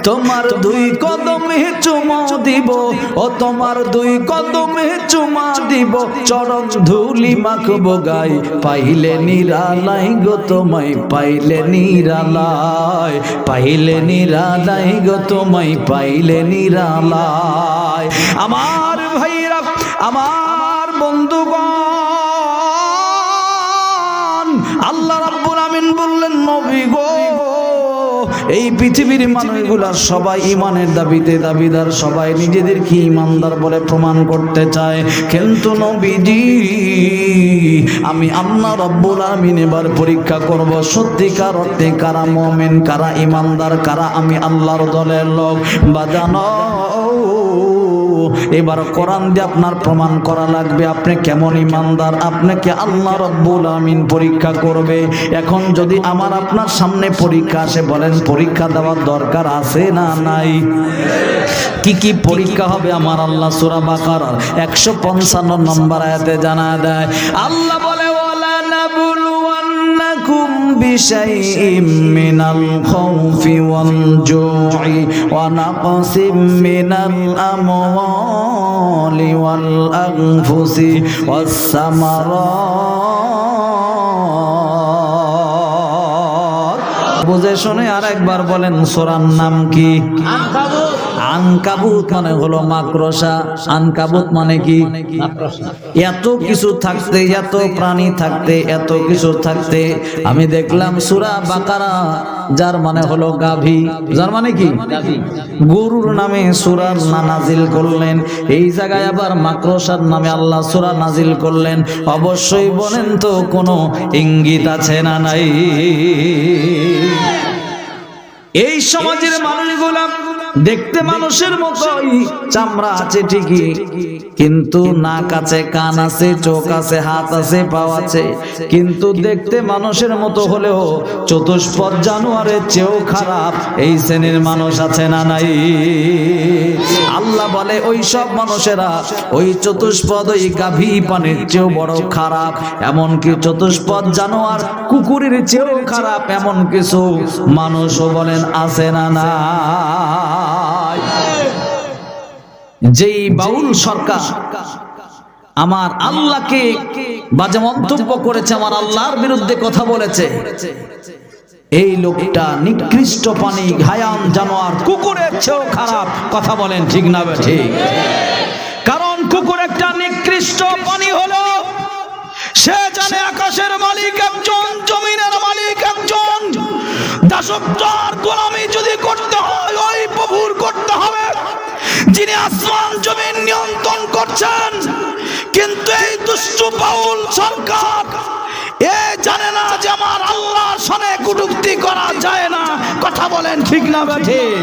তোমার দুই কদমে চুমা দিব, ও তোমার দুই কদমে চুমা দিব, চরণ ধুলি মাখবো গাই, পাইলে নিরালাই গো তোমায়, পাইলে নিরালাই, পাইলে নিরালাই গো তোমায়, পাইলে নিরালাই। আমার ভাইরা, আমার বন্ধুগণ, আল্লাহ রাব্বুল আমিন বললেন নবী গো, এই পৃথিবীর মানুষগুলা সবাই ইমানের দাবিতে দাবিদার, সবাই নিজেদেরকে ইমানদার বলে প্রমাণ করতে চায়, কিন্তু নবীজি আমি আল্লাহ রাব্বুল আমিন এবার পরীক্ষা করব সত্যিকার অর্থে কারা মুমিন, কারা ইমানদার, কারা আমি আল্লাহর দলের লোক। বাজানো এবার কোরআন দিয়ে আপনার প্রমাণ করা লাগবে আপনি কেমন ইমানদার, আপনাকে আল্লাহ রাব্বুল আমিন পরীক্ষা করবে। এখন যদি আমার আপনার সামনে পরীক্ষা আসে, বলেন পরীক্ষা দেওয়ার দরকার আছে না নাই? কি কি পরীক্ষা হবে আমার আল্লাহ সূরা বাকারার 155 নম্বর আয়াতে জানা দেয়। আল্লাহ বলে ওয়ালা নাবলুওয়ান্নাকুম বিশাইইম মিনাল খাউফি ওয়াল জু'i ওয়া নাকসিম মিনাল আমওয়ালি ওয়াল আনফুসি ওয়াস সামারাত। বুঝে শুনে আরেকবার বলেন সূরার নাম কি? আনকাবুত। আনকাবুত মানে হলো মাকড়সা। আনকাবুত মানে কি? এত কিছু থাকতে, এত প্রাণী থাকতে, এত কিছু থাকতে আমি দেখলাম সূরা বাকারা যার মানে হলো গাভী, যার মানে কি গরুর নামে সূরা নাজিল করলেন, এই জায়গায় আবার মাকড়সার নামে আল্লাহ সূরা নাজিল করলেন। অবশ্যই বলেন তো কোনো ইঙ্গিত আছে না নাই? এই সমাজের মানুষগুলা দেখতে মানুষের মতোই, চামড়া আছে ঠিকই, কিন্তু নাক আছে, কান আছে, চোখ আছে, হাত আছে, পা আছে, কিন্তু দেখতে মানুষের মতো হলেও চতুষ্পদ জানোয়ারের চেয়েও খারাপ এই শ্রেণীর মানুষ আছে না নাই? আল্লাহ বলে ওই সব মানুষেরা ওই চতুষ্পদ, ওই গাভী পানির চেয়েও বড় খারাপ, এমনকি চতুষ্পদ জানোয়ার কুকুরের চেয়েও খারাপ এমন কিছু মানুষও বলেন আছে না না? যেই বাউল সরকার আমার আল্লাহকে বাজে মন্তব্য করেছে, আমার আল্লাহর বিরুদ্ধে কথা বলেছে, এই লোকটা নিকৃষ্ট প্রাণী, হায়ান জানোয়ার, কুকুরের চেয়েও খারাপ। কথা বলেন ঠিক না ঠিক? কারণ কুকুর একটা নিকৃষ্ট প্রাণী হলো, সে জানে আকাশের মালিক একজন, জমিনের মালিক একজন, দাসত্ব আর গোলামি যদি করতে হয় ওই প্রভুর করতে হবে যিনি আসমান জমিন নিয়ন্ত্রণ করছেন। কিন্তু এই দুষ্টু বাউল সরকার এ জানে না যে আমার আল্লাহর সামনে কটূক্তি করা যায় না। কথা বলেন ঠিক না ঠিক?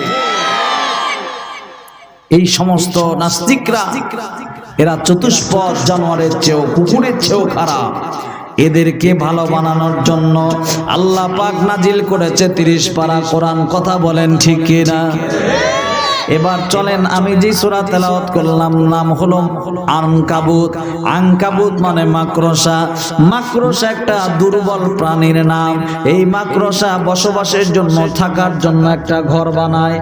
এই সমস্ত নাস্তিকরা এরা চতুষ্পদ জানোয়ারের চেয়েও, কুকুরের চেয়েও খারাপ। এদেরকে ভালো বানানোর জন্য আল্লাহ পাক নাজিল করেছে 30 পারা কোরআন। কথা বলেন ঠিক কিনা? এবার চলেন আমি যে সূরা তেলাওয়াত করলাম নাম হলো আনকাবুত। আনকাবুত মানে মাকড়সা। মাকড়সা একটা দুর্বল প্রাণীর নাম। এই মাকড়সা বসবাসের জন্য, থাকার জন্য একটা ঘর বানায়,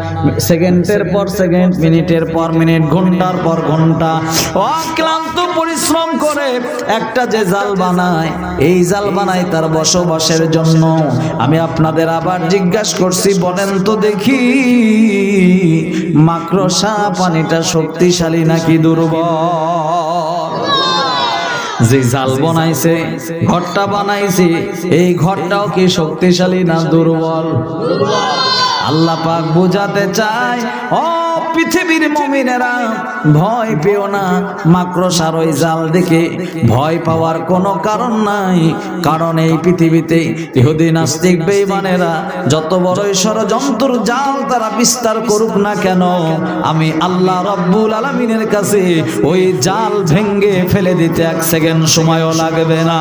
সেকেন্ডের পর সেকেন্ড, মিনিটের পর মিনিট, ঘন্টার পর ঘন্টা অক্লান্ত পরিশ্রম করে একটা যে জাল বানায়, এই জাল বানায় তার বসবাসের জন্য। আমি আপনাদের আবার জিজ্ঞাসা করছি, বলেন তো দেখি মাকড়সা পানিটা শক্তিশালী নাকি দুর্বল? যে জাল বানাইছে, ঘরটা বানাইছে, এই ঘরটাও কি শক্তিশালী না দুর্বল? আল্লাহ পাক বোঝাতে চায়, ও পৃথিবীর মুমিনেরা ভয় পেও না মাকড়সার ওই জাল দেখে। ভয় পাওয়ার কোনো কারণ নাই, কারণ এই পৃথিবীতে ইহুদি নাস্তিক বেঈমানেরা যত বড়ই ষড়যন্ত্র জাল তারা বিস্তার করুক না কেন, আমি আল্লাহ রাব্বুল আলামিনের কাছে ওই জাল ভেঙে ফেলে দিতে 1 সেকেন্ড সময়ও লাগবে না।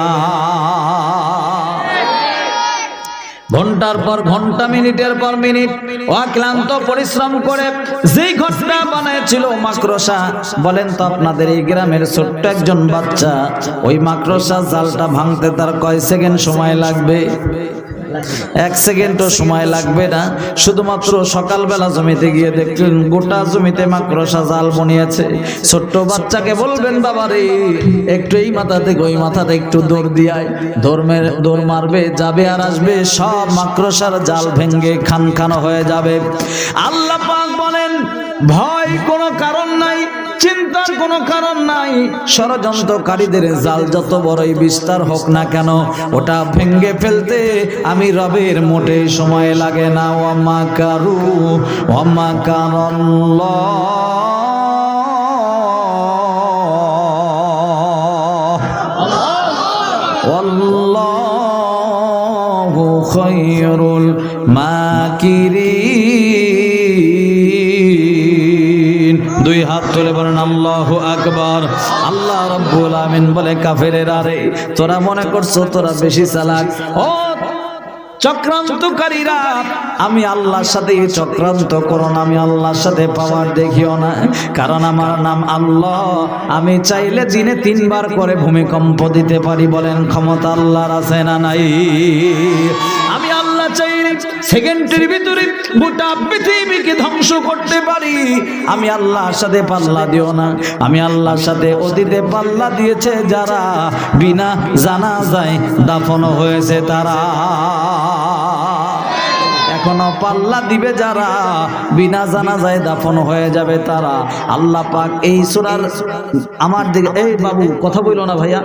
ঘন্টার পর ঘন্টা, মিনিটের পর মিনিট অক্লান্ত পরিশ্রম করে যেই ঘরটা বানাইছিল মাকড়সা, বলেন তো আপনাদের এই গ্রামের ছোট্ট একজন বাচ্চা ওই মাকড়সা জালটা ভাঙতে তার কয় সেকেন্ড সময় লাগবে? 1 সেকেন্ডও সময় লাগবে না। শুধুমাত্র সকালবেলা জমিতে গিয়ে দেখলেন গোটা জমিতে মাকড়সা জাল বুনিয়েছে। ছোট্ট বাচ্চাকে বলবেন বাবা রে একটু এই মাথা থেকে ওই মাথাতে একটু দৌড় দিয়ায়, দৌড় মারবে, যাবে আর আসবে, সব মাকড়সার জাল ভেঙ্গে খান খান হয়ে যাবে। আল্লাহ পাক বলেন ভয় কোনো কারণ নাই, চিন্তার কোনো কারণ নাই। ষড়যন্ত্রকারীদের জাল যত বড়ই বিস্তার হোক না কেন, ওটা ভেঙ্গে ফেলতে আমি রবের মোটে সময় লাগে না। ওয়ামা কারু ওয়ামা কারাল্লাহ ওয়াল্লাহু খায়রুল মাকিরিন। দুই হাত তুলে বলেন আল্লাহু আকবার। আল্লাহ রাব্বুল আমিন বলে কাফেরেরা রে তোরা মনে করছো তোরা বেশি চালাক, ও চক্রান্তকারীরা, আমি আল্লাহর সাথে চক্রান্ত করো না, আমি আল্লাহর সাথে পাওয়ার দেখিও না, কারণ আমার নাম আল্লাহ। আমি চাইলে দিনে 3 বার করে ভূমিকম্প দিতে পারি। বলেন ক্ষমতা আল্লাহর আছে না নাই? আমি আল্লাহ চাইলে সেকেন্ডের ভিতরে গোটা পৃথিবীকে ধ্বংস করতে পারি। আমি আল্লাহর সাথে পাল্লা দিও না। আমি আল্লাহর সাথে অতীতে পাল্লা দিয়েছে যারা, বিনা জানাজায় দাফন হয়েছে তারা, এখনো পাল্লা দিবে যারা, বিনা জানাজায় দাফন হয়ে যাবে তারা। আল্লাহ পাক এই সূরার আমার দিকে, এই বাবু কথা বইল না ভাইয়া,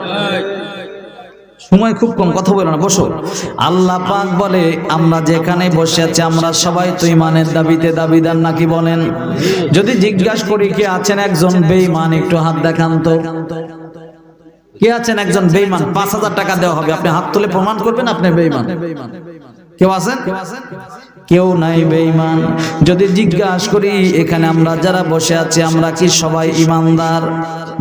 সময় খুব কম, কথা বলো না, বসো। আল্লাহ পাক বলে আমরা যেখানে বসে আছি আমরা সবাই তো ইমানের দাবিতে দাবিদার নাকি বলেন? যদি জিজ্ঞাসা করি কে আছেন একজন বেঈমান, একটু হাত দেখান তো। কে আছেন একজন বেঈমান? 5000 টাকা দেওয়া হবে, আপনি হাত তুলে প্রমাণ করবেন আপনি বেঈমান। কেউ আছেন? কেউ নাই বেঈমান। যদি জিজ্ঞাসা করি এখানে আমরা যারা বসে আছি আমরা কি সবাই ইমানদার?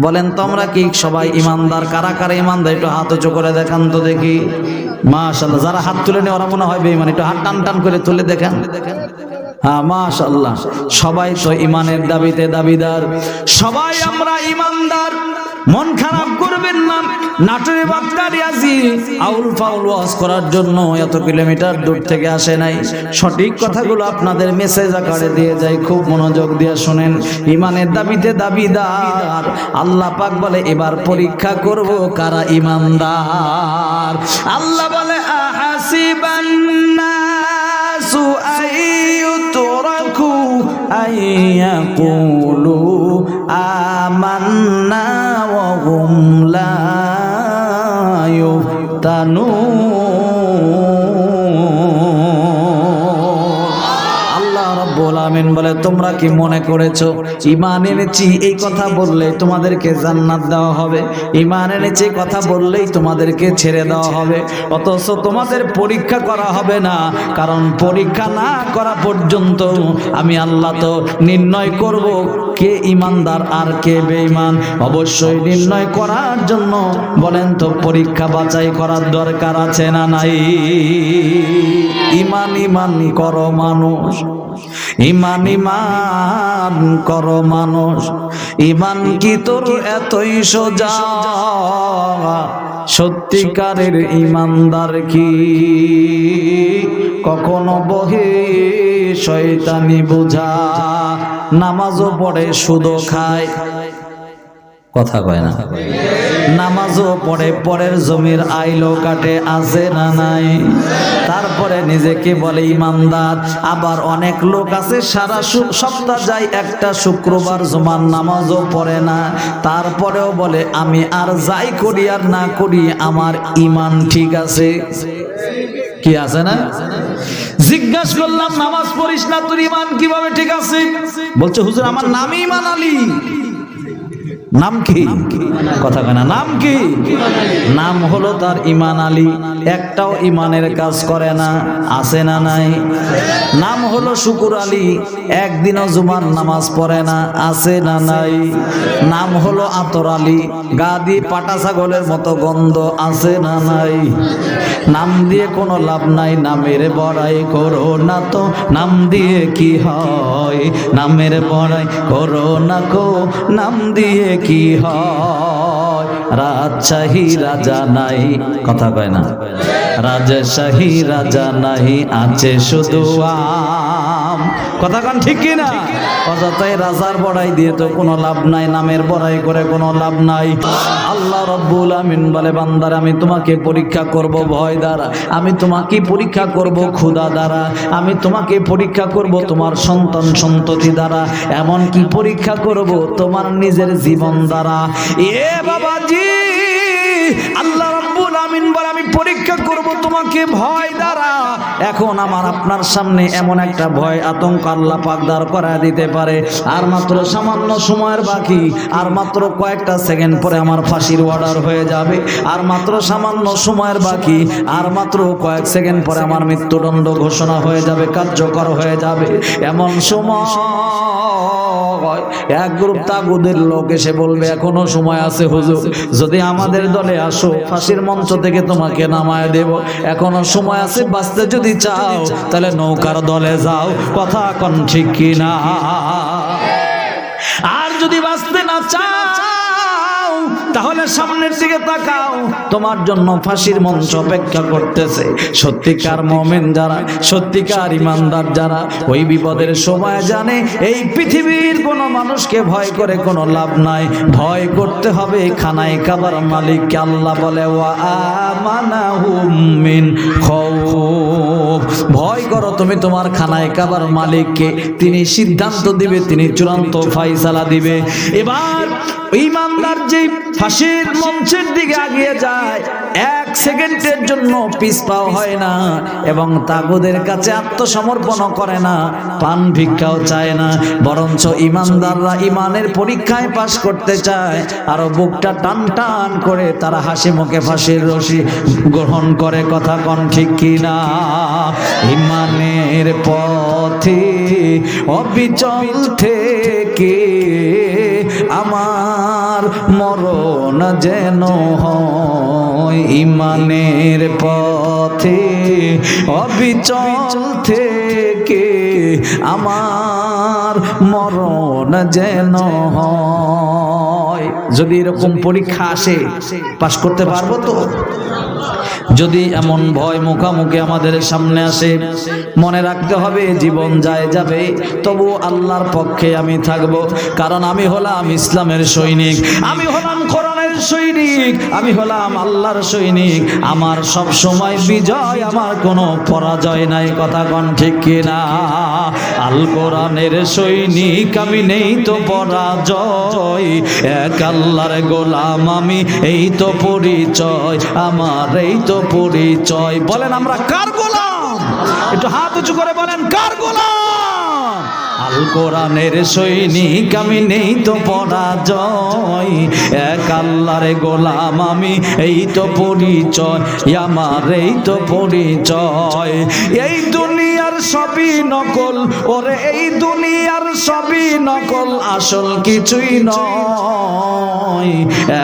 বলেন তো আমরা কি সবাই ইমানদার? কারা কারা ইমানদার একটু হাত উঁচু করে দেখান তো দেখি। মাশাআল্লাহ, যারা হাত তুলে নেই ওরা মনে হয় বেঈমান, একটু হাত টান টান করে তুলে দেখান। হ্যাঁ মাশাআল্লাহ, সবাই তো ইমানের দাবিতে দাবিদার, সবাই আমরা ইমানদার। মন খারাপ করবেন না। নাটোরে বাক্কারি আজি আউল ফাউল ওয়াজ করার জন্য এত কিলোমিটার দূর থেকে আসে নাই। সঠিক কথাগুলো আপনাদের মেসেজ আকারে দিয়ে যাই, খুব মনোযোগ দিয়ে শুনেন। ইমানের দাবিতে দাবিদার। আল্লাহ পাক বলে এবার পরীক্ষা করব কারা ইমানদার। আল্লাহ বলে আহাসিবান নাসু আইয়ুতরাকু আইয়াকুলু আমান্না ওয়া হুম লা ইফতানুন। আল্লাহ রাব্বুল আমিন বলে তোমরা কি মনে করেছো ঈমান এনেছি এই কথা বললেই তোমাদেরকে জান্নাত দেওয়া হবে, ঈমান এনেছি কথা বললেই তোমাদেরকে ছেড়ে দেওয়া হবে, অথচ তোমাদের পরীক্ষা করা হবে না। কারণ পরীক্ষা না করা পর্যন্ত আমি আল্লাহ তো নির্ণয় করব কে ইমানদার আর কে বেঈমান। অবশ্যই নির্ণয় করার জন্য বলেন তো পরীক্ষা বাছাই করার দরকার আছে না নাই? ঈমান ঈমান করো মানুষ, ঈমান ঈমান করো মানুষ। ঈমান কি তোর এতই সোজা? সত্যিকারের ঈমানদার কি কখনো বহে শয়তানি বোঝা? নামাজও পড়ে সুদও খায়, কথা কয় না। নামাজও পড়ে পরের জমির আইলো কাটে, আছে না নাই? তারপরে নিজেকে বলে ইমানদার। আবার অনেক লোক আছে সারা সপ্তাহ যায়, একটা শুক্রবার জুমার নামাজও পড়ে না, তারপরেও বলে আমি আর যাই করি আর না করি আমার ইমান ঠিক আছে। কি আছে না? জিজ্ঞাসা করলাম নামাজ পড়িস না তোর ইমান কিভাবে ঠিক আছে? বলছে হুজুর আমার নামই ঈমান আলী। নাম কি? কথা কয় না। নাম কি? নাম হলো তার ঈমান আলী। একটাও ঈমানের কাজ করে না, আছে না নাই? নাম হলো শুকুর আলী, একদিনও জুমার নামাজ পড়ে না, আছে না নাই? নাম হলো আতর আলী, গা দিয়ে পাটা ছাগলের মতো গন্ধ, আছে না নাই? নাম দিয়ে কোনো লাভ নাই, নামের বড়াই করো না তো, নাম দিয়ে কি হয়? নামের বড়াই করো না কো, নাম দিয়ে কি হয়, রাজশাহী রাজা নাই, কথা কয় না, রাজশাহী রাজা নাই, আছে শুধু আম। কথা কন ঠিক কি না? অযথাই রাজার বড়াই দিয়ে তো কোনো লাভ নাই, নামের বড়াই করে কোনো লাভ নাই। আল্লাহ রাব্বুল আমিন বলে, বান্দার আমি তোমাকে পরীক্ষা করব ভয় দ্বারা, আমি তোমাকে পরীক্ষা করব ক্ষুধা দ্বারা, আমি তোমাকে পরীক্ষা করব তোমার সন্তান সন্ততি দ্বারা, এমন কি পরীক্ষা করব তোমার নিজের জীবন দ্বারা। এ বাবাজি, আল্লাহ রাব্বুল আমিন বলে আমি পরীক্ষা করব তোমাকে ভয় দ্বারা। এখন আমার আপনার সামনে এমন একটা ভয় আতঙ্ক আল্লাহ পাক দাঁড় করায় দিতে পারে, আর মাত্র সামান্য সময়ের বাকি, আর মাত্র কয়েকটা সেকেন্ড পরে আমার ফাঁসির অর্ডার হয়ে যাবে, আর মাত্র সামান্য সময়ের বাকি, আর মাত্র কয়েক সেকেন্ড পরে আমার মৃত্যুদণ্ড ঘোষণা হয়ে যাবে, কার্যকর হয়ে যাবে। এমন সময় এক গ্রুপ তাগুদের লোক এসে বলবে, এখনো সময় আছে হুজুর, যদি আমাদের দলে আসো ফাঁসির মঞ্চ থেকে তোমাকে নামায় দেব, এখনো সময় আছে, বাঁচতে যদি চাও তাহলে নৌকার দলে যাও। কথা কোন ঠিক কিনা? আর যদি বাঁচতে না চাও তাহলে সামনের দিকে তাকাও, তোমার জন্য ফাঁসির মঞ্চ অপেক্ষা করতেছে। সত্যিকার মুমিন যারা, সত্যিকার ইমানদার যারা, ওই বিপদের সময় জানে এই পৃথিবীর কোনো মানুষকে ভয় করে কোনো লাভ নাই, ভয় করতে হবে খানায় কাবার মালিককে। আল্লাহ বলে, ওয়া আমানাহুম মিন খাউফ, ভয় করো তুমি তোমার খানায় কাবার মালিককে, তিনি সিদ্ধান্ত দিবে, তিনি চূড়ান্ত ফায়সালা দিবে। এবার ইমানদার যে ফাঁসির মঞ্চের দিকে এগিয়ে যায়, এক সেকেন্ডের জন্য পিছপাও হয় না, এবং তাগুদের কাছে আত্মসমর্পণ করে না, পান ভিক্ষাও চায় না, বরঞ্চ ইমানদাররা ইমানের পরীক্ষায় পাশ করতে চায়, আরো বুকটা টান টান করে তারা হাসি মুখে ফাঁসির রশি গ্রহণ করে। কথা কন ঠিক কিনা? ইমানের পথে অবিচল থেকে আমার মরণ যেন হয়, ইমানের পথে অবিচল থেকে আমার মরণ যেন হয়। যদি এরকম পরীক্ষা আসে, পাশ করতে পারবো তো? যদি এমন ভয় মুখামুখি আমাদের সামনে আসে, মনে রাখতে হবে জীবন যায় যাবে, তবু আল্লাহর পক্ষে আমি থাকব, কারণ আমি হলাম ইসলামের সৈনিক, আমি হলাম কোরআনের সৈনিক, আমি হলাম আল্লাহর সৈনিক। আমার সব সময় বিজয়, আমার কোনো পরাজয় নাই। কথা কোন ঠিক কিনা? আল কোরআনের সৈনিক আমি, নেই তো পরাজয়, এক আল্লাহর গোলাম আমি, এই তো পরিচয় আমার, এই তো পরিচয়। বলেন আমরা কার গোলাম? একটু হাত উঁচু করে বলেন, কার গোলাম? আল কোরআনের সৈনিক আমি, নেই তো পরাজয়, এক আল্লাহর গোলাম আমি, এই তো পরিচয় আমার, এই তো পরিচয়। এই দুনিয়ার সবই নকল, ওরে এই দুনিয়ার সবই নকল, আসল কিছুই নয়,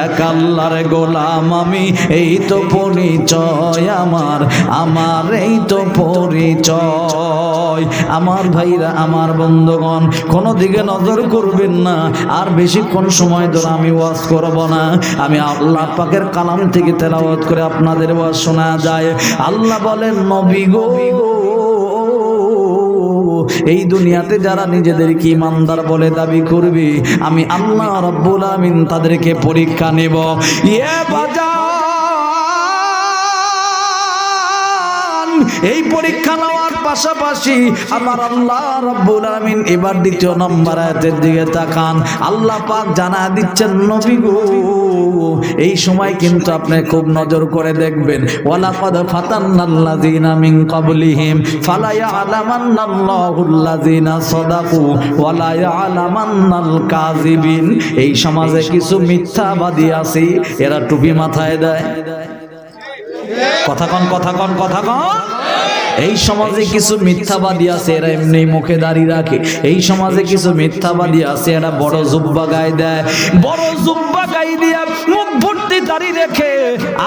এক আল্লাহর গোলাম আমি, এই তো পরিচয় আমার, আমার এই তো পরিচয়। আমার ভাইরা, আমার বন্ধুগণ, কোনো দিকে নজর করবেন না। আর বেশিক্ষণ সময় ধরে আমি ওয়াজ করব না, আমি আল্লাহ পাকের কালাম থেকে তেলাওয়াত করে আপনাদের ওয়াজ শোনা যায়। আল্লাহ বলেন, নবী গো, এই দুনিয়াতে যারা নিজেদেরকে ইমানদার বলে দাবি করবে, আমি আল্লাহ রাব্বুল আমিন তাদেরকে পরীক্ষা নেব। ইয়ে বাজান, এই পরীক্ষা নেওয়ার পাশাপাশি আমার আল্লাহ রাব্বুল আমিন এবার দ্বিতীয় নম্বর আয়াতের দিকে তাকান। আল্লাহ পাক জানা দিচ্ছেন, নবী গো, এই সময় কিন্তু আপনি খুব নজর করে দেখবেন, ওয়ালাকাদ ফাতান্নাল্লাযীনা মিন ক্বাবলিহিম ফালা ইয়ালামান্নাল্লাহুল্লাযীনা সাদাকু ওয়ালা ইয়ালামান্নাল কাযিবিন। এই সমাজে কিছু মিথ্যাবাদী আছে, এরা টুপি মাথায় দেয়। কথা কন, কথা কন, কথা কন। এই সমাজে কিছু মিথ্যাবাদী আছে, এরা এমনি মুখে দাড়ি রাখে। এই সমাজে কিছু মিথ্যাবাদী আছে, এরা বড় জুব্বা গায়ে দেয়, বড় জুব্বা গায়ে দিয়া মুখ ভর্তি দাড়ি রেখে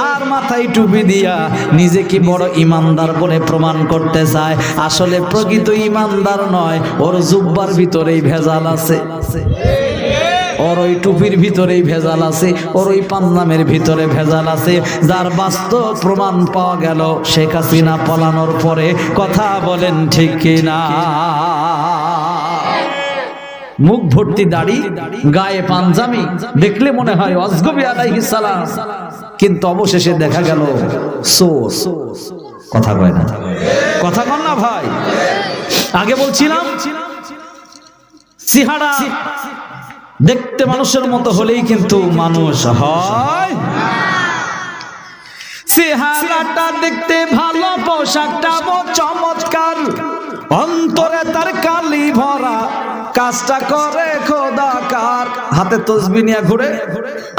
আর মাথায় টুপি দিয়া নিজেকে বড় ইমানদার বলে প্রমাণ করতে চায়। আসলে প্রকৃত ইমানদার নয়, ওর জুব্বার ভিতরেই ভেজাল আছে। ওর ওই টুপির ভিতরেই ভেজাল আছে, ওর ওই পাঞ্জামের ভিতরে ভেজাল আছে। যার বাস্তব প্রমাণ পাওয়া গেল শেখ হাসিনা পালানোর পরে। কথা বলেন ঠিক কিনা? মুখ ভর্তি দাড়ি, গায়ে পাঞ্জাবি, দেখলে মনে হয় আজগবি আলাইহিস সালাম, কিন্তু অবশেষে দেখা গেল সোর। কথা কয় না? কথা কন না ভাই? আগে বলছিলাম চেহারা দেখতে মানুষের মতো হলেই কিন্তু মানুষ হয়। চেহারাটা দেখতে ভালো, পোশাকটা চমৎকার, অন্তরে তার কালি ভরা, কাজটা করে খোদাকার। হাতে তসবিহ নিয়ে ঘুরে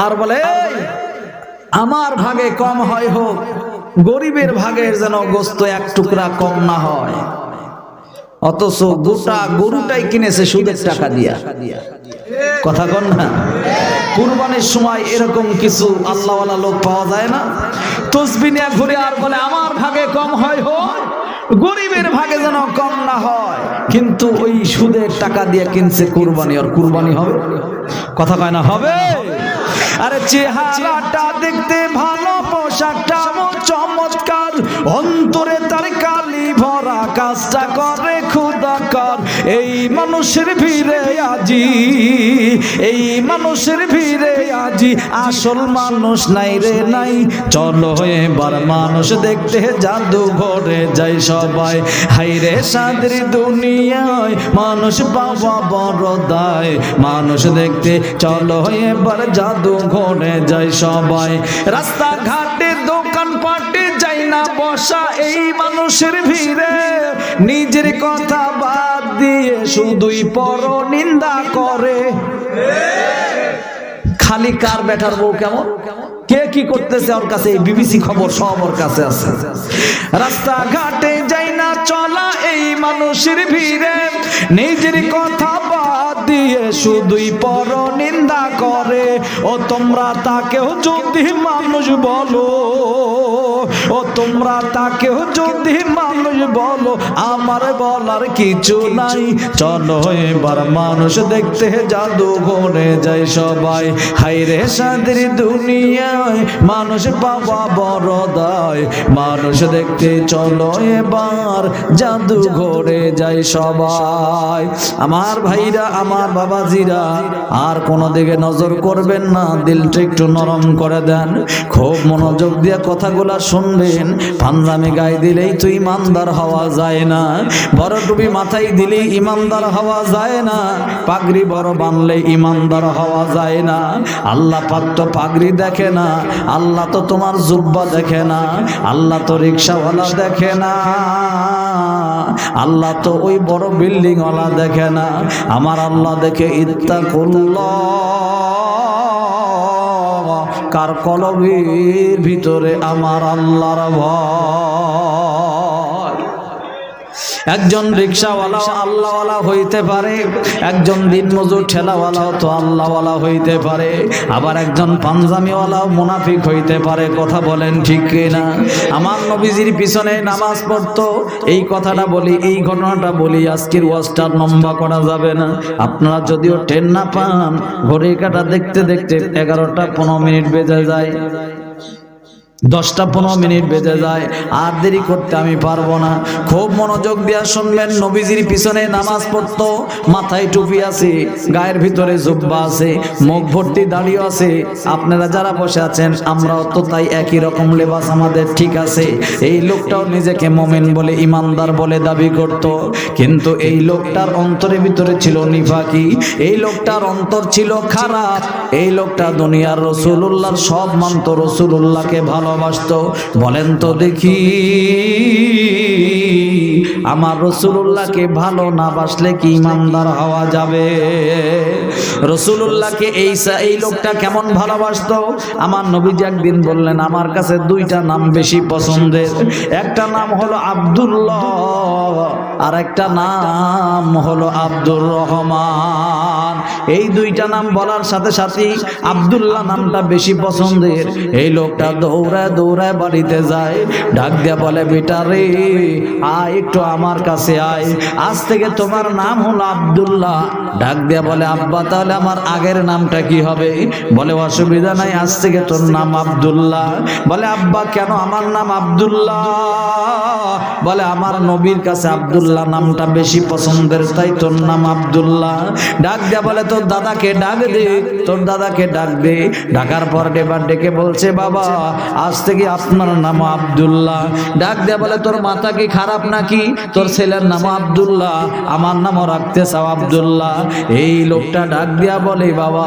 আর বলে আমার ভাগে কম হয় হোক, গরিবের ভাগের যেন গোস্ত এক টুকরা কম না হয়। অথচ গোটা গরুটাই কিনেছে সুদের টাকা দিয়া। কথা কন না? কুরবানির সময় এরকম কিছু আল্লাহওয়ালা লোক পাওয়া যায় না? তসবিহ নিয়ে ঘুরে আর বলে আমার ভাগে কম হয় হোক, গরিবের ভাগে যেন কম না হয়, কিন্তু ওই সুদের টাকা দিয়ে কিনছে কুরবানি। আর কুরবানি হবে? কথা কয় না হবে? আরে চেহারাটা দেখতে ভালো, পোশাকটা চমৎকার, অন্তরে তার কালি ভরা, কাজটা করে খোদাকার। এই মানুষের ভিড়ে আজি, এই মানুষের ভিড়ে আজি আসল মানুষ নাই রে নাই। চলো এবার মানুষ দেখতে জাদুঘরে যাই সবাই। হাইরে সাদের দুনিয়ায় মানুষ পাওয়া বড় দায়। মানুষ দেখতে চলো এবার জাদুঘরে যাই সবাই। রাস্তাঘাটে দোকান পাটে যাই না বসা এই মানুষের ভিড়ে। নিজের কথা বাদ দিয়ে শুধুই পর নিন্দা করে। খালি কার বেটার বউ কেমন, কে কি করতেছে ওর কাছে এই বিবিসি খবর সব ওর কাছে আছে। রাস্তাঘাটে যাই না চলা এই মানুষের ভিড়ে। নিজের কথা বাদ দিয়ে শুধুই পর নিন্দা করে। ও তোমরা তাকেও যদি মানুষ বলো, ও তোমরা তাকেও যদি মানুষ বলো, আমার বলার কিছু নাই। চলো এবার মানুষ দেখতে জাদুঘরে যাই সবাই। হাইরে সাদের দুনিয়ায় মানুষ পাওয়া বড় দায়। মানুষ দেখতে চলো এবার জাদুঘরে যাই সবাই। আমার ভাইরা, আমার বাবাজিরা, আর কোনো দিকে নজর করবেন না, দিলটা একটু নরম করে দেন। খুব মনোযোগ দিয়ে কথাগুলা শুনবেন। পাঞ্জাবি গায়ে দিলেই তো ইমানদার হওয়া যায় না, বড় টুপি মাথায় দিলেই ইমানদার হওয়া যায় না, পাগড়ি বড় বানলে ইমানদার হওয়া যায় না। আল্লাহ পাক তো পাগড়ি দেখে না, আল্লাহ তো তোমার জুব্বা দেখে না, আল্লাহ তো রিক্সাওয়ালা দেখে না, আল্লাহ তো ওই বড় বিল্ডিং ওয়ালা দেখে না। আমার আল্লাহ দেখে ইত্তাকুল্লাহ, কার কলবের ভিতরে আমার আল্লাহর ভয়। একজন রিক্সাওয়ালা আল্লাহওয়ালা হইতে পারে, একজন দিনমজুর ঠেলাওয়ালাও তো আল্লাহওয়ালা হইতে পারে, আবার একজন পাঞ্জাবিওয়ালাও মুনাফিক হইতে পারে। কথা বলেন ঠিক কিনা? আমার নবীজির পিছনে নামাজ পড়তো। এই কথাটা বলি, এই ঘটনাটা বলি, আজকের ওয়াজটা লম্বা করা যাবে না। আপনারা যদিও ট্রেন না পান, ঘড়ির কাঁটা দেখতে দেখতে 11টা 15 মিনিট বেজে যায়, 10টা 15 মিনিট বেজে যায়। আর দেরি করতে আমি পারবো না। খুব মনোযোগ দিয়ে শুনবেন। নবীজির পিছনে নামাজ পড়তো, মাথায় টুপি আছে, গায়ের ভিতরে জুব্বা আছে, মুখ ভর্তি দাড়িও আছে। আপনারা যারা বসে আছেন আমরাও তো তাই, একই রকম লেবাস আমাদের, ঠিক আছে। এই লোকটাও নিজেকে মুমিন বলে, ইমানদার বলে দাবি করত, কিন্তু এই লোকটার অন্তরের ভিতরে ছিল নিফাকি। এই লোকটার অন্তর ছিল খারাপ। এই লোকটা দুনিয়ার রাসূলুল্লাহর সব মানত, রাসূলুল্লাহকে ভালোবাসতো। বলেন তো দেখি, আমার রাসূলুল্লাহকে ভালো না বাসলে কি ইমানদার হওয়া যাবে? রাসূলুল্লাহকে এই লোকটা কেমন ভালোবাসতো? আমার নবীজি একদিন বললেন, আমার কাছে 2টা নাম বেশি পছন্দের। একটা নাম হলো আব্দুল্লাহ, আর একটা নাম হলো আব্দুর রহমান। এই 2টা নাম বলার সাথে সাথে আব্দুল্লাহ নামটা বেশি পছন্দের। এই লোকটা দৌড়ায় দৌড়ায় বাড়িতে যায়, ডাক দিয়া বলে, বেটা রে আয় একটু আমার কাছে আয়, আজ থেকে তোমার নাম হলো আব্দুল্লাহ। ডাক দিয়া বলে আব্বা তাহলে আমার আগের নামটা কি হবে? বলে অসুবিধা নাই, আজ থেকে তোর নাম আব্দুল্লাহ। বলে আব্বা কেন আমার নাম আব্দুল্লাহ? বলে আমার নবীর কাছে আব্দুল্লাহ নামটা বেশি পছন্দের, তাই তোর নাম আব্দুল্লাহ। ডাক দিয়া বলে তোর দাদাকে ডাক দে, তোর দাদাকে ডাক দে। ডাকার পর এবার ডেকে বলছে বাবা আজ থেকে আপনার নাম আব্দুল্লাহ। ডাক দিয়া বলে তোর মাথা কি খারাপ নাকি? তোর ছেলের নাম আব্দুল্লাহ, আমার নামও রাখতে চাও আব্দুল্লাহ? এই লোকটা ডাক দিয়া বলে বাবা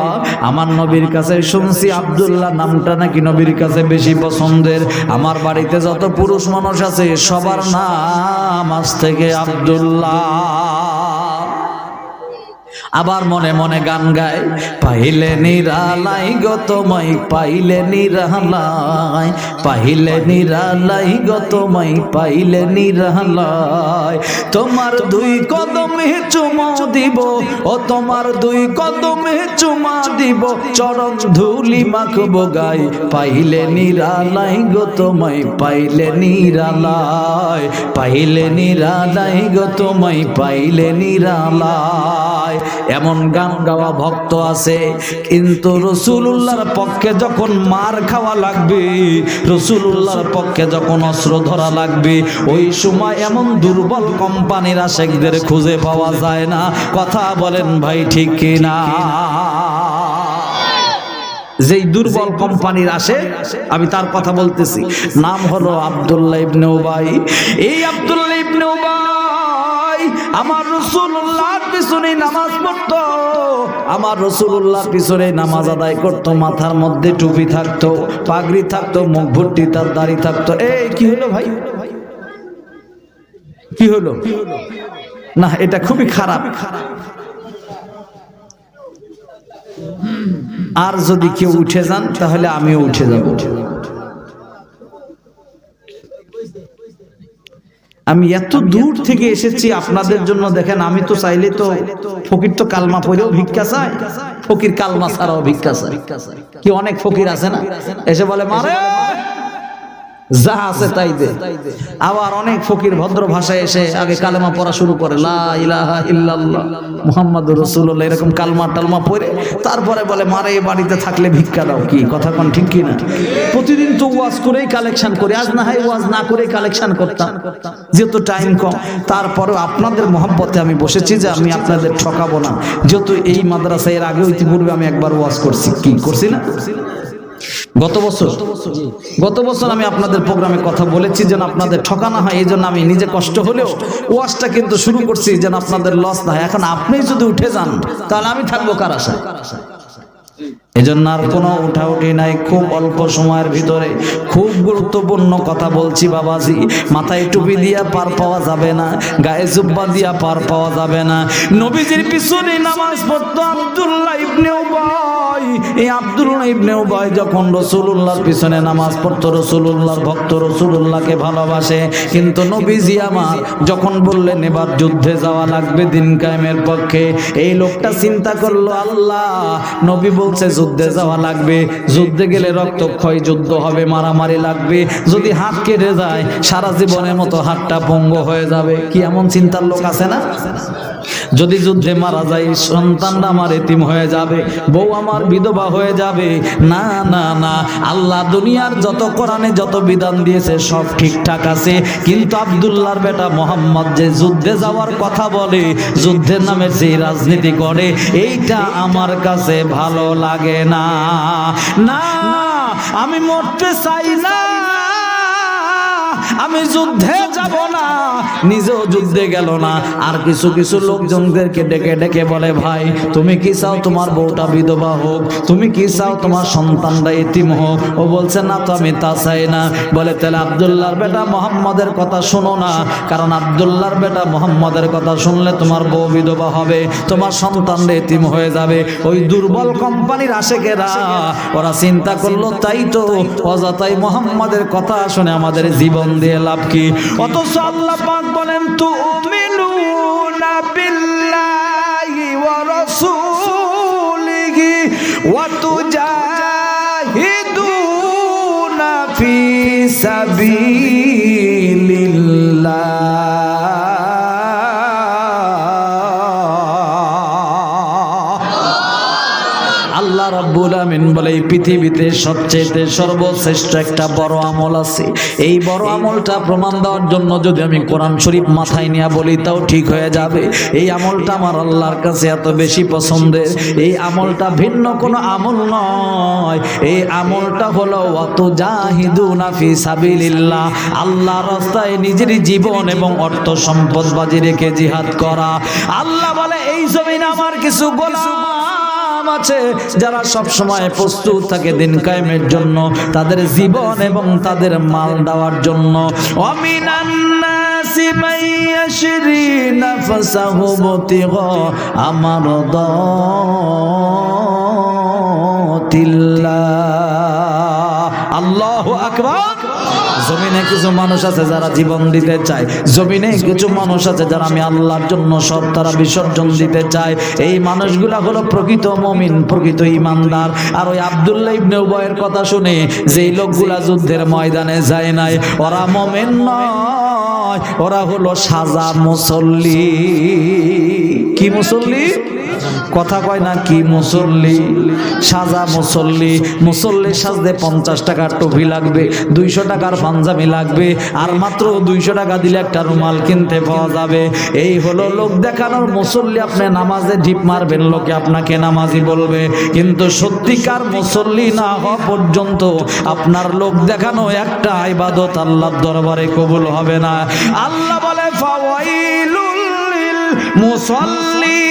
আমার নবীর কাছে শুনছি আব্দুল্লাহ নামটা নাকি নবীর কাছে বেশি পছন্দের। আমার বাড়িতে যত পুরুষ মানুষ আছে সবার নাম আজ থেকে আব্দুল্লাহ। আবার মনে মনে গান গায়, পাইলে নিরালাই গো তোমায়, পাইলে নিরালাই, পাইলে নিরালাই গো তোমায়, পাইলে নিরালাই। তোমার দুই কদমে চুমা দিব, ও তোমার দুই কদমে চুমা দিব, চরণ ধুলি মাখবো গায়, পাইলে নিরালাই গো তোমায়, পাইলে নিরালাই, পাইলে নিরালাই গো তোমায়, পাইলে নিরালাই। এমন গান গাওয়া ভক্ত আছে, কিন্তু রাসূলুল্লাহর পক্ষে যখন মার খাওয়া লাগবে, রাসূলুল্লাহর পক্ষে যখন অস্ত্র ধরা লাগবে, ওই সময় এমন দুর্বল কোম্পানির আশেকদের খুঁজে পাওয়া যায় না। কথা বলেন ভাই ঠিক কিনা? যেই দুর্বল কোম্পানির আসে, আমি তার কথা বলতেছি, নাম হলো আব্দুল্লাহ ইবনে উবাই। এই আব্দুল্লাহ ইবনে উবাই আমার রাসূলুল্লাহর পিছনে নামাজ পড়তো, আমার রাসূলুল্লাহর পিছনে নামাজ আদায় করতো, মাথার মধ্যে টুপি থাকতো, পাগড়ি থাকতো, মুখ ভর্তি তার দাড়ি থাকতো। এই কি হলো ভাই? কি হলো? না এটা খুবই খারাপ। আর যদি কেউ উঠে যান তাহলে আমিও উঠে যাব। আমি এত দূর থেকে এসেছি আপনাদের জন্য। দেখেন আমি তো চাইলে তো ফকির তো কালমা পড়েও ভিক্ষা চায়, ফকির কালমা ছাড়াও ভিক্ষা চায়। কি অনেক ফকির আছে না, এসে বলে মারে যা আছে তাই দে। আবার অনেক ফকির ভদ্র ভাষায় এসে আগে কালেমা পড়া শুরু করে, লা ইলাহা ইল্লাল্লাহ মুহাম্মাদুর রাসূলুল্লাহ, এরকম কালমা টালমা পড়ে তারপরে বলে মারে বাড়িতে থাকলে ভিক্ষা দাও। কি কথা কোন ঠিক কি না? প্রতিদিন তো ওয়াজ করেই কালেকশন করি, আজ না হয় ওয়াজ না করে কালেকশন করতাম, যেহেতু টাইম কম। তারপরেও আপনাদের মহব্বতে আমি বসেছি যে আমি আপনাদের ঠকাবো না। যেহেতু এই মাদ্রাসায় এর আগে ইতিপূর্বে আমি একবার ওয়াজ করছি, কি করছি না গত বছর আমি আপনাদের প্রোগ্রামে কথা বলেছি যেন আপনাদের ঠকানো হয়, এই জন্য আমি নিজে কষ্ট হলেও ওয়াজটা কিন্তু শুরু করছি যেন আপনাদের লস না হয়। এখন আপনি যদি উঠে যান তাহলে আমি থাকবো কার আশায়? এজন্য আর কোনো উঠাউঠি নাই। খুব অল্প সময়ের ভিতরে খুব গুরুত্বপূর্ণ কথা বলছি বাবাজি। মাথায় টুপি দিয়া পার পাওয়া যাবে না, গায়ে জুব্বা দিয়া পার পাওয়া যাবে না। নবীজির পিছনে নামাজ পড়তো আব্দুল্লাহ ইবনে উবাই। এই আব্দুল্লাহ ইবনে উবাই যখন রাসূলুল্লাহর পিছনে নামাজ পড়তো, রাসূলুল্লাহর ভক্ত, রাসূলুল্লাহকে ভালোবাসে, কিন্তু নবীজি আমার যখন বললেন এবার যুদ্ধে যাওয়া লাগবে দিন কায়েমের পক্ষে, এই লোকটা চিন্তা করলো আল্লাহ নবী বলছে যুদ্ধে যাওয়া লাগবে, যুদ্ধে গেলে রক্তক্ষয় যুদ্ধ হবে, মারামারি লাগবে, যদি হাত কেটে যায় সারা জীবনের মতো হাতটা ভঙ্গ হয়ে যাবে। কি এমন চিন্তার লোক আছে না? যদি যুদ্ধে মারা যায় সন্তানরা আমার এতিম হয়ে যাবে, বউ আমার বিধবা হয়ে যাবে। না না না, আল্লাহ দুনিয়ার যত কোরআনে যত বিধান দিয়েছে সব ঠিকঠাক আছে, কিন্তু আব্দুল্লাহর বেটা মোহাম্মদ যে যুদ্ধে যাওয়ার কথা বলে, যুদ্ধের নামে যে রাজনীতি করে, এইটা আমার কাছে ভালো লাগে না। না, আমি মরতে চাই না, আমি যুদ্ধে যাব না। নিজেও যুদ্ধে গেল না, আর কিছু কিছু লোকজনদেরকে ডেকে ডেকে বলে ভাই তুমি কি চাও তোমার বউটা বিধবা হোক, তুমি কি চাও তোমার সন্তানটা এতিম হোক? ও বলছে না তো আমি তা চাই না। বলে তাহলে আব্দুল্লাহর বেটা মোহাম্মদের কথা শোনো না, কারণ আব্দুল্লাহর বেটা মোহাম্মদের কথা শুনলে তোমার বউ বিধবা হবে, তোমার সন্তানটা এতিম হয়ে যাবে। ওই দুর্বল কোম্পানির আশেকেরা ওরা চিন্তা করলো তাই তো অযথাই মোহাম্মদের কথা শুনে আমাদের জীবন দিয়ে লাভ কি? অথচ আল্লাহ পাক বলেন তুমিনুনা বিল্লাহি ওয়া রাসূলিহি ওয়া তুজাহিদুনা ফি সাবিলিল্লাহ আল্লাহ রাব্বুল আমিন বলে এই পৃথিবীতে সবচেয়ে সর্বশ্রেষ্ঠ একটা বড় আমল আছে। এই বড় আমলটা প্রমাণ দেওয়ার জন্য যদি আমি কোরআন শরীফ মাথায় নিয়ে বলি তাও ঠিক হয়ে যাবে। এই আমলটা আমার আল্লাহর কাছে এত বেশি পছন্দের, এই আমলটা ভিন্ন কোনো আমল নয়। এই আমলটা হলো ওয়াতুজাহিদুনা ফি সাবিলিল্লাহ, আল্লাহর রাস্তায় নিজের জীবন এবং অর্থ সম্পদ বাজি রেখে জিহাদ করা। আল্লাহ বলে এই জমিনে আমার কিছু গোলাম আছে যারা সব সময় প্রস্তুত থাকে দিন কায়েমের জন্য, তাদের জীবন এবং তাদের মাল দেওয়ার জন্য। ওয়ামিনান নাসি মান ইয়াশরি নাফসাহু বুতিগা আমারদাতিল্লাহ। আল্লাহু আকবার। জমিনে কিছু মানুষ আছে যারা জীবন দিতে চায়, জমিনে কিছু মানুষ আছে যারা আমি আল্লাহর জন্য সব তারা বিসর্জন দিতে চায়। এই মানুষগুলা হলো প্রকৃত মুমিন, প্রকৃত ঈমানদার। আর ওই আব্দুল্লাহ ইবনে উবাইয়ের কথা শুনে যেই লোকগুলা যুদ্ধের ময়দানে যায় নাই, ওরা মুমিন নয়, ওরা হলো সাজা মুসল্লি। কি মুসল্লি? কথা কয় না কি মুসল্লি? সাজা মুসল্লি। মুসল্লি সাজতে 50 টাকার টুপি লাগবে, 200 টাকার পাঞ্জাবি লাগবে, আর মাত্র 200 টাকা দিলে একটা রুমাল কিনতে পাওয়া যাবে। এই হলো লোক দেখানোর মুসল্লি। আপনি নামাজে ঢিপ মারবেন, লোকে আপনাকে নামাজি বলবে, কিন্তু সত্যিকার মুসল্লি না হওয়া পর্যন্ত আপনার লোক দেখানো একটা ইবাদত আল্লাহর দরবারে কবুল হবে না। আল্লাহ বলে ফাওয়াইলুল লিল মুসাল্লিন।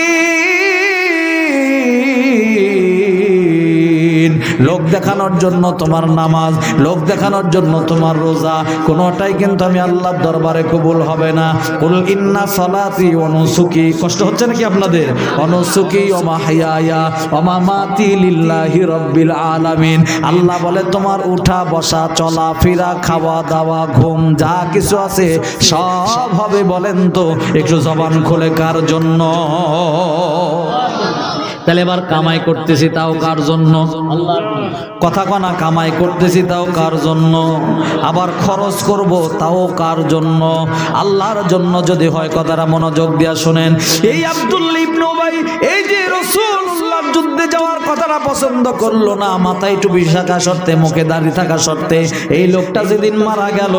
লোক দেখানোর জন্য তোমার নামাজ, লোক দেখানোর জন্য তোমার রোজা, কোনোটাই কিন্তু আমি আল্লাহর দরবারে কবুল হবে না। কুল ইন্না সালাতি ওয়া নুসুকি, কষ্ট হচ্ছে নাকি আপনাদের? ওয়া নুসুকি ওয়া মাহইয়ায়া ওয়া মামাতি লিল্লাহি রাব্বিল আলামিন। আল্লাহ বলে তোমার উঠা বসা চলা ফেরা খাওয়া দাওয়া ঘুম যা কিছু আছে সব হবে বলেন তো একটু জবান খুলে কার জন্য? তাহলে এবার কামাই করতেছি তাও কার জন্য? কথা কনা কামাই করতেছি তাও কার জন্য? আবার খরচ করব তাও কার জন্য? আল্লাহর জন্য যদি হয়। কথাটা মনোযোগ দিয়া শুনেন। এই আব্দুল্লাহ ইবনে উবাই এই যে রাসূলুল্লাহর যুদ্ধে যাওয়ার কথাটা পছন্দ করলো না, মাথায় টুপি থাকা সত্ত্বে, মুখে দাড়ি থাকা সত্ত্বে, এই লোকটা যেদিন মারা গেল,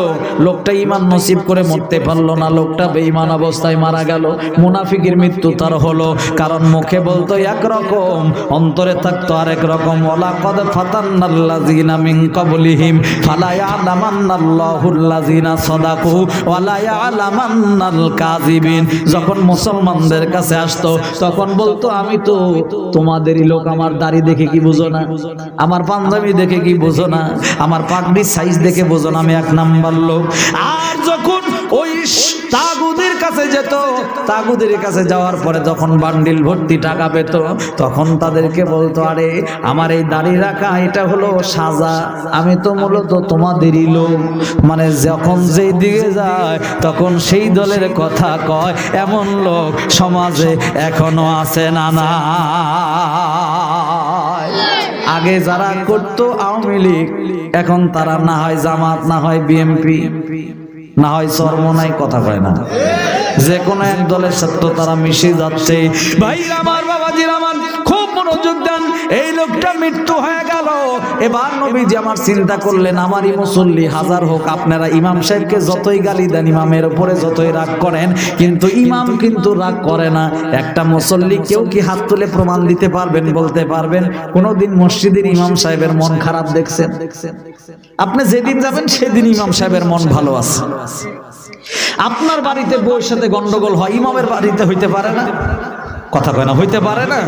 লোকটা ঈমান নসিব করে মরতে পারলো না, লোকটা বেঈমান অবস্থায় মারা গেল। মুনাফিকের মৃত্যু তার হলো, কারণ মুখে বলতো একরকম, অন্তরে থাকতো আরেক রকম। ওয়ালাকাদ ফাতান্নাল্লাযীনা মিন ক্বাবলিহিম ফালা ইয়ালামান্নাল্লাহুল্লাযীনা সাদাকু ওয়া লা ইয়ালামান্নাল কাযিবিন। যখন মুসলমানদের কাছে আসতো তখন বলতো আমি তো তোমাদেরই লোক, আমার দাড়ি দেখে কি বুঝো না, আমার পাঞ্জাবি দেখে কি বুঝো না, আমার পাগড়ির সাইজ দেখে বুঝো না, আমি এক নাম্বার লোক। আর যখন ওই তাগুদের কাছে যেত, তাগুদের কাছে যাওয়ার পরে যখন বান্ডিল ভর্তি টাকা পেত, তখন তাদেরকে বলতো আরে আমার এই দাড়ি রাখা এটা হলো সাজা, আমি তো মূলত তোমাদেরই লোক। মানে যখন যেই দিকে যায় তখন সেই দলের কথা কয়, এমন লোক সমাজে এখনো আছে না? না, আগে যারা করতো আওয়ামী লীগ, এখন তারা না হয় জামাত, না হয় বিএনপি, না হয় চরমনাই। কথা কয় না? যে কোনো এক দলের সাথে তারা মিশে যাচ্ছে। ভাই আমার, বাবাজির আমার, খুব মনোযোগ দেন। এই লোকটা মৃত্যু হয়ে গেল। এবার নবীজি আমার চিন্তা করলেন আমারই মুসল্লি হাজার হোক, আপনারা ইমাম সাহেবকে যতই গালি দেন, ইমামের উপরে যতই রাগ করেন, কিন্তু ইমাম কিন্তু রাগ করে না। একটা মুসল্লি কেউ কি হাত তুলে প্রমাণ দিতে পারবেন, বলতে পারবেন কোনদিন মসজিদের ইমাম সাহেবের মন খারাপ দেখছেন? আপনি যেদিন যাবেন সেদিন ইমাম সাহেবের মন ভালো আছে। আপনার বাড়িতে বউয়ের সাথে গন্ডগোল হয়, ইমামের বাড়িতে হইতে পারে না? কথা কয় না? হইতে পারে না?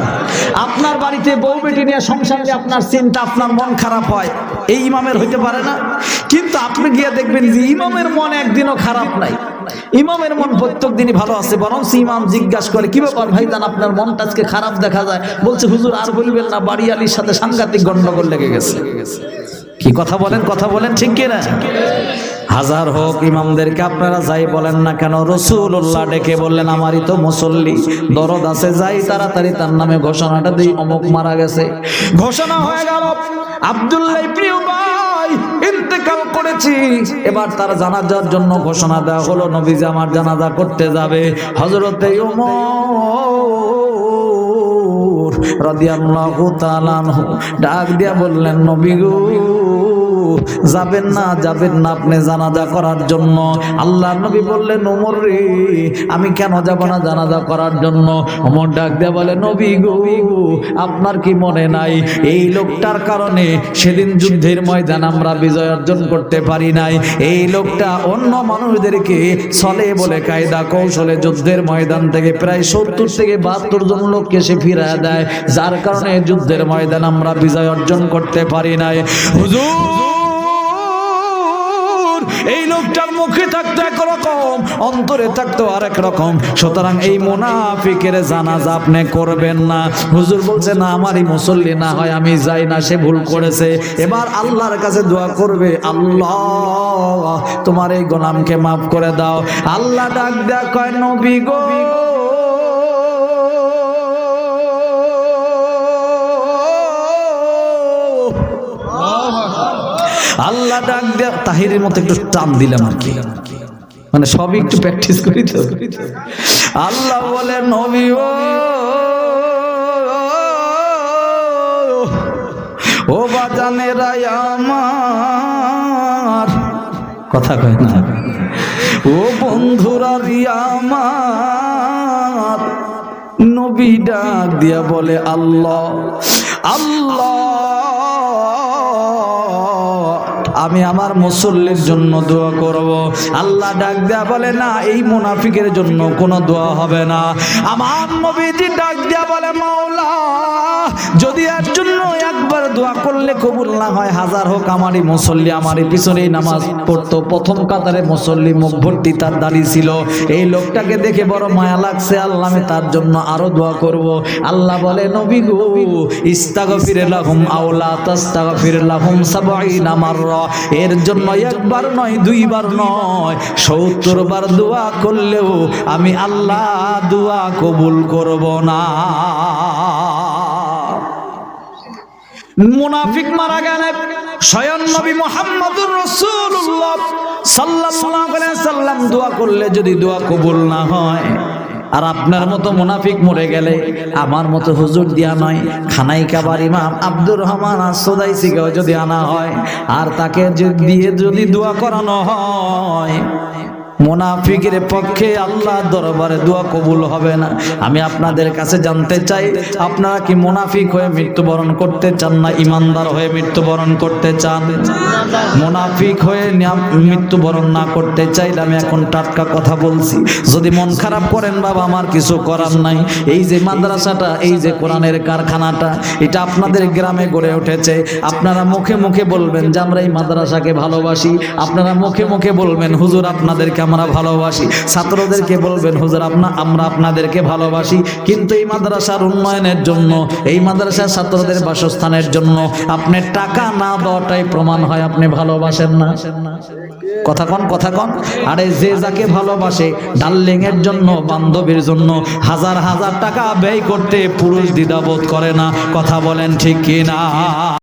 আপনার বাড়িতে বউ বেটি নিয়ে সংসার নিয়ে আপনার চিন্তা, আপনার মন খারাপ হয়, এই ইমামের হইতে পারে না? কিন্তু আপনি গিয়ে দেখবেন যে ইমামের মন একদিনও খারাপ নাই, ইমামের মন প্রত্যেক দিনই ভালো আছে। বরং ইমাম জিজ্ঞাসা করে কি ব্যাপার ভাইজান, আপনার মনটা আজকে খারাপ দেখা যায়। বলছে হুজুর আর বলবেন না, বাড়ি আলীর সাথে সাংঘাতিক গন্ডগোল লেগে গেছে। কি কথা বলেন? কথা বলেন ঠিক কিনা? হাজার হোক ইমামদেরকে আপনারা যাই বলেন না কেন, রাসূলুল্লাহ ডেকে বললেন আমারই তো মুসল্লি, দরদ আছে, যাই তাড়াতাড়ি তার নামে ঘোষণাটা দিই, অমুক মারা গেছে। ঘোষণা হয়ে গেল আব্দুল্লাহ ইবনে উবাই ইন্তেকাল করেছি। এবার তার জানাজার জন্য ঘোষণা দেওয়া হলো, নবীজি আমার জানাজা করতে যাবে। হযরতে ওমর রাদিয়াল্লাহু তাআলা আনহু ডাক দিয়া বললেন, নবী গো যাবেন না আপনি জানাজা করার জন্য। আল্লাহর নবী বললেন, ওমর রে আমি কেন যাব না জানাজা করার জন্য? ওমর ডাক দিয়া বলে, নবী গো আপনার কি মনে নাই এই লোকটার কারণে সেদিন যুদ্ধের ময়দান আমরা বিজয় অর্জন করতে পারি নাই। এই লোকটা অন্য মানুষদেরকে চলে বলে কায়দা কৌশলে যুদ্ধের ময়দান থেকে প্রায় 70 থেকে 72 জন লোককে সে ফিরিয়ে দেয়, যার কারণে যুদ্ধের ময়দান আমরা বিজয় অর্জন করতে পারি নাই। হুজুর এই লোকটার মুখে থাকতো একরকম, অন্তরে থাকতো আরেক রকম, সুতরাং এই মুনাফিকের জানাজা আপনি করবেন না। হুজুর বলছে, না আমারই মুসল্লি না হয় আমি যাই না, সে ভুল করেছে। এবার আল্লাহর কাছে দোয়া করবে, আল্লাহ তোমার এই গোলামকে মাফ করে দাও। আল্লাহ ডাক দেয়া কয়, নবী গো আল্লাহ ডাক দেয়া, তাহিরের মতো একটু টান দিলাম আর কি, মানে সবই একটু প্র্যাকটিস করি তো। আল্লাহ বলে, নবী ও বাজানেরা আমার, কথা কয় না, ও বন্ধুরা আমার, নবী ডাক দিয়া বলে, আল্লাহ আল্লাহ আমি আমার মুসল্লির জন্য দোয়া করব। আল্লাহ ডাক দেয়া বলে, না এই মুনাফিকের জন্য কোনো দোয়া হবে না। আমার নবীজি ডাক দেয়া বলে, মাওলা যদি এর জন্য একবার দোয়া করলে কবুল না হয়, হাজার হোক আমারই মুসল্লি, আমারই পিছনেই নামাজ পড়তো, প্রথম কাতারে মুসল্লি, মুখ ভর্তি তার দাড়ি ছিল। এই লোকটাকে দেখে বড় মায়া লাগছে, আল্লাহ আমি তার জন্য আরো দোয়া করব। আল্লাহ বলে, নবী গো ইস্তাগফির লাহুম আও লা তাস্তাগফির লাহুম ৭০ মাররা, এর জন্য একবার নয় দুইবার নয় ৭০ বার দোয়া করলেও আমি আল্লাহ দোয়া কবুল করব না। মুনাফিক মারা গেলে স্বয়ং নবী মুহাম্মদুর রাসূলুল্লাহ সাল্লাল্লাহু আলাইহি সাল্লাম দোয়া করলে যদি দোয়া কবুল না হয়, আর আপনার মতো মুনাফিক মরে গেলে আমার মতো হুজুর দিয়া নয়, খানাই কাবার ইমাম আব্দুর রহমান আসসাদাইসিকেও যদি আনা হয় আর তাকে দিয়ে যদি দোয়া করানো হয়, মুনাফিকের পক্ষে আল্লাহ দরবারে দোয়া কবুল হবে না। আমি আপনাদের কাছে জানতে চাই, আপনারা কি মুনাফিক হয়ে মৃত্যুবরণ করতে চান না ইমানদার হয়ে মৃত্যুবরণ করতে চান? মুনাফিক হয়ে মৃত্যুবরণ না করতে চাইলে আমি এখন টাটকা কথা বলছি, যদি মন খারাপ করেন বাবা আমার কিছু করার নাই। এই যে মাদ্রাসাটা, এই যে কোরআনের কারখানাটা, এটা আপনাদের গ্রামে গড়ে উঠেছে। আপনারা মুখে মুখে বলবেন যে আমরা এই মাদ্রাসাকে ভালোবাসি, আপনারা মুখে মুখে বলবেন হুজুর আপনাদেরকে আমরা ভালোবাসি, ছাত্রদেরকে বলবেন হুজুর আমরা আপনাদেরকে ভালোবাসি, কিন্তু এই মাদ্রাসার উন্নয়নের জন্য, এই মাদ্রাসার ছাত্রদের বাসস্থানের জন্য আপনি টাকা না দেওয়াটাই প্রমাণ হয় আপনি ভালোবাসেন না। কথা কন। আরে যে যাকে ভালোবাসে, ডার্লিং এর জন্য, বান্ধবীর জন্য হাজার হাজার টাকা ব্যয় করতে পুরুষ দ্বিধাবোধ করে না। কথা বলেন ঠিক কিনা?